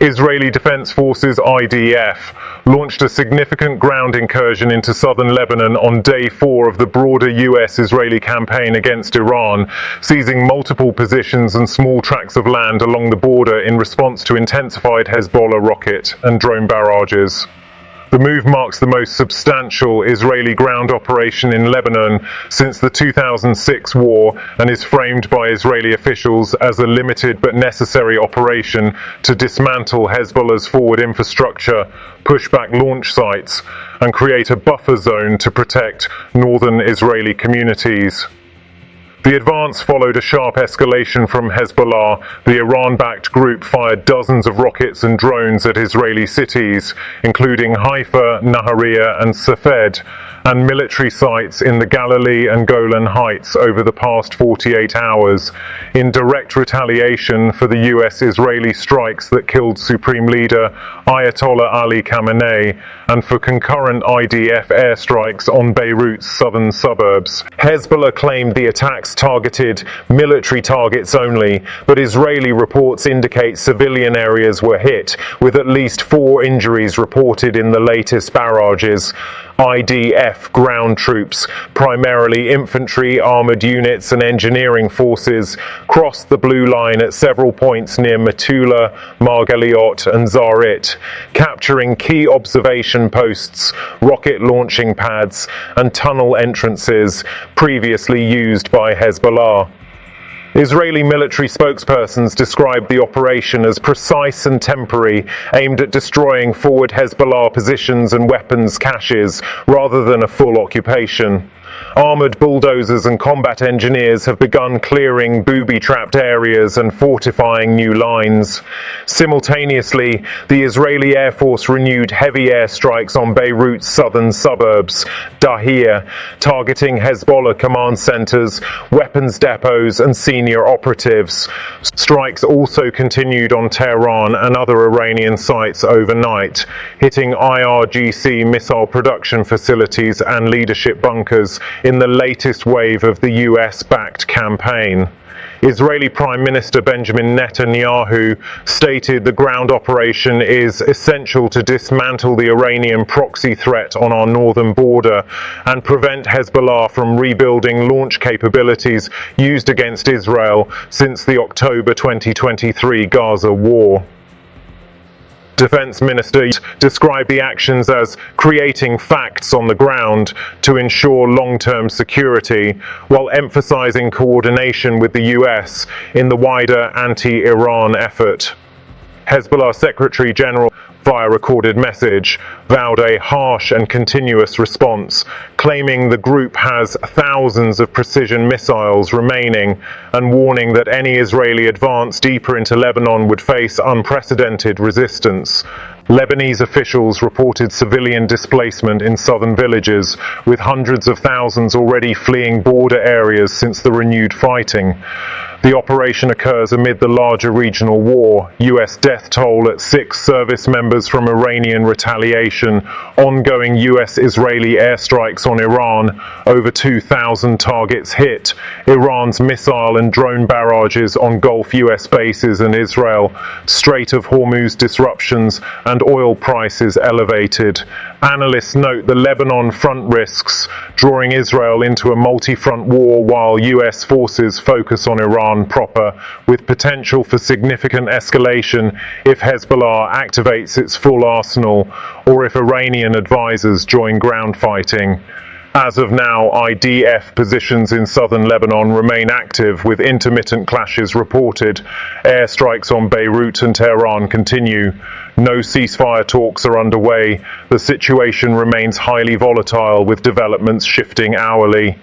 Israeli Defense Forces IDF launched a significant ground incursion into southern Lebanon on day 4 of the broader US-Israeli campaign against Iran, seizing multiple positions and small tracts of land along the border in response to intensified Hezbollah rocket and drone barrages. The move marks the most substantial Israeli ground operation in Lebanon since the 2006 war and is framed by Israeli officials as a limited but necessary operation to dismantle Hezbollah's forward infrastructure, push back launch sites, and create a buffer zone to protect northern Israeli communities. The advance followed a sharp escalation from Hezbollah. The Iran-backed group fired dozens of rockets and drones at Israeli cities, including Haifa, Nahariya, and Safed, and military sites in the Galilee and Golan Heights over the past 48 hours, in direct retaliation for the US-Israeli strikes that killed Supreme Leader Ayatollah Ali Khamenei, and for concurrent IDF airstrikes on Beirut's southern suburbs. Hezbollah claimed the attacks targeted military targets only, but Israeli reports indicate civilian areas were hit, with at least 4 injuries reported in the latest barrages. IDF ground troops, primarily infantry, armoured units and engineering forces, crossed the blue line at several points near Metula, Margaliot and Zar'it, capturing key observation posts, rocket launching pads and tunnel entrances previously used by Hezbollah. Israeli military spokespersons described the operation as precise and temporary, aimed at destroying forward Hezbollah positions and weapons caches, rather than a full occupation. Armoured bulldozers and combat engineers have begun clearing booby-trapped areas and fortifying new lines. Simultaneously, the Israeli Air Force renewed heavy airstrikes on Beirut's southern suburbs, Dahiyeh, targeting Hezbollah command centres, weapons depots and senior operatives. Strikes also continued on Tehran and other Iranian sites overnight, hitting IRGC missile production facilities and leadership bunkers in the latest wave of the US-backed campaign. Israeli Prime Minister Benjamin Netanyahu stated the ground operation is essential to dismantle the Iranian proxy threat on our northern border and prevent Hezbollah from rebuilding launch capabilities used against Israel since the October 2023 Gaza war. Defense Minister described the actions as creating facts on the ground to ensure long-term security, while emphasizing coordination with the US in the wider anti-Iran effort. Hezbollah Secretary General, via recorded message, vowed a harsh and continuous response, claiming the group has thousands of precision missiles remaining and warning that any Israeli advance deeper into Lebanon would face unprecedented resistance. Lebanese officials reported civilian displacement in southern villages, with hundreds of thousands already fleeing border areas since the renewed fighting. The operation occurs amid the larger regional war, US death toll at 6 service members from Iranian retaliation, ongoing US-Israeli airstrikes on Iran, over 2,000 targets hit, Iran's missile and drone barrages on Gulf US bases and Israel, Strait of Hormuz disruptions, and oil prices elevated. Analysts note the Lebanon front risks, drawing Israel into a multi-front war while US forces focus on Iran proper, with potential for significant escalation if Hezbollah activates its full arsenal or if Iranian advisors join ground fighting. As of now, IDF positions in southern Lebanon remain active, with intermittent clashes reported. Airstrikes on Beirut and Tehran continue. No ceasefire talks are underway. The situation remains highly volatile, with developments shifting hourly.